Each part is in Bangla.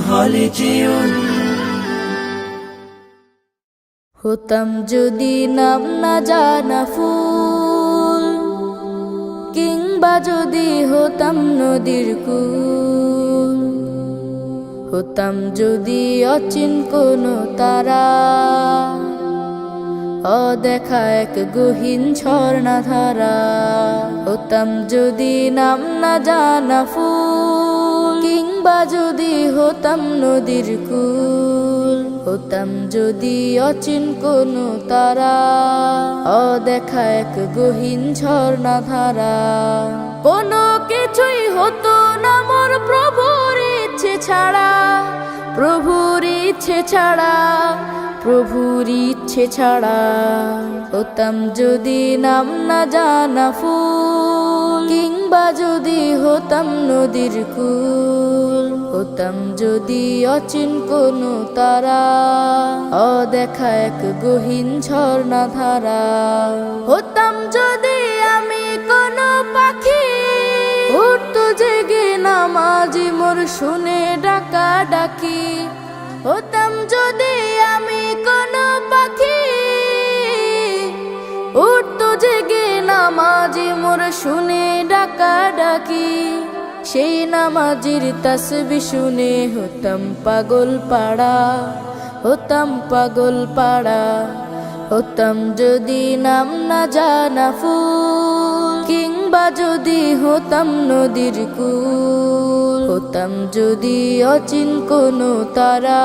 খালিজিউন। হতাম যদি নাম না জানা ফুল, কিংবা যদি হতাম নদীর কুল, হতাম যদি অচিন কোনো তারা, অদেখা এক গহীন ঝর্ণা ধারা। হতাম যদি নাম না জানা ফুল, কিংবা যদি হতাম নদীর কুল, হতাম যদি অচিন কোনো তারা, অদেখা এক গহীন ঝর্ণা ধারা। কোনো কিছুই হতো না মোর প্রভুর ইচ্ছে ছাড়া, প্রভুর ইচ্ছে ছাড়া, প্রভুর ইচ্ছে ছাড়া। হতাম যদি নাম না জানা ফুল, কিংবা যদি হতাম নদীর কুল, হতাম যদি অচিন কোনো তারা, অদেখা এক গহীন ঝর্ণা ধারা। হতাম যদি আমি কোনো পাখি, উড়তো জেগে নামাজি মোর শুনে ডাকা ডাকি। হতাম যদি আমি কোনো পাখি, উড়তো জেগে নামাজি মোর শুনে ডাকা ডাকি। সেই নামাজির তাসবিহ শুনে হতাম পাগল পাড়া, হতাম পাগল পাড়া। হতাম যদি নাম না জানা ফুল, কিংবা যদি হতাম নদীর কুল, হতাম যদি অচিন কোনো তারা,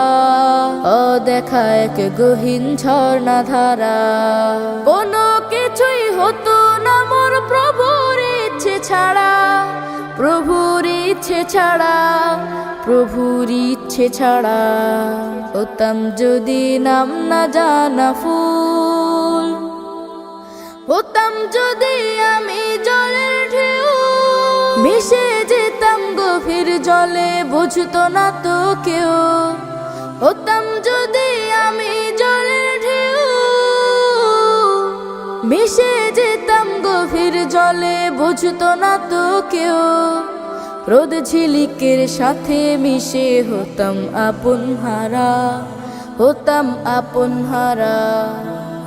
অদেখা এক গহীন ঝর্ণা ধারা। কোনো কিছুই হতো না মোর প্রভুর ইচ্ছে ছাড়া, প্রভুর ইচ্ছে ছাড়া, প্রভুর ইচ্ছে ছাড়া। হতাম যদি নাম না জানা ফুল, হতাম যদি আমি জলের ঢেউ, মিশে যেতাম গভীর জলে বুঝতো না তো কেউ। হতাম যদি আমি জলের ঢেউ, মিশে যেতাম গভীর জলে বুঝতো না তো কেউ। রোদ ঝিলিকের সাথে মিশে হতাম আপন হারা, হতাম আপন হারা।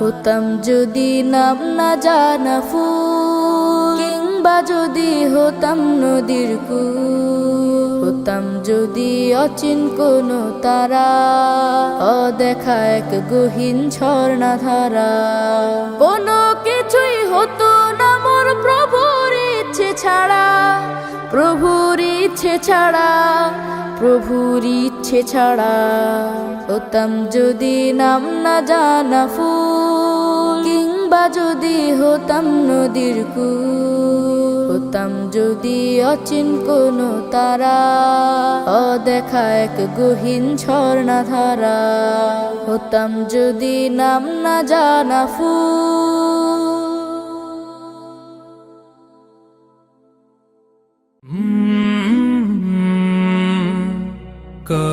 হতাম যদি নাম না জানা ফুল, কিংবা যদি হতাম নদীর কুল, হতাম যদি অচিন কোনো তারা, অদেখা এক গহীন ঝর্ণা ধারা। কোনো কিছুই হতো না মোর প্রভুর ইচ্ছে ছাড়া, প্রভুর ইচ্ছে ছাড়া, প্রভুর ইচ্ছে ছাড়া। হতাম যদি নাম না জানা ফুল, কিংবা যদি হতাম নদীর কুল, হতাম যদি অচিন কোনো তারা, অদেখা এক গহীন ঝর্ণা ধারা। হতাম যদি নাম না জানা ফুল। का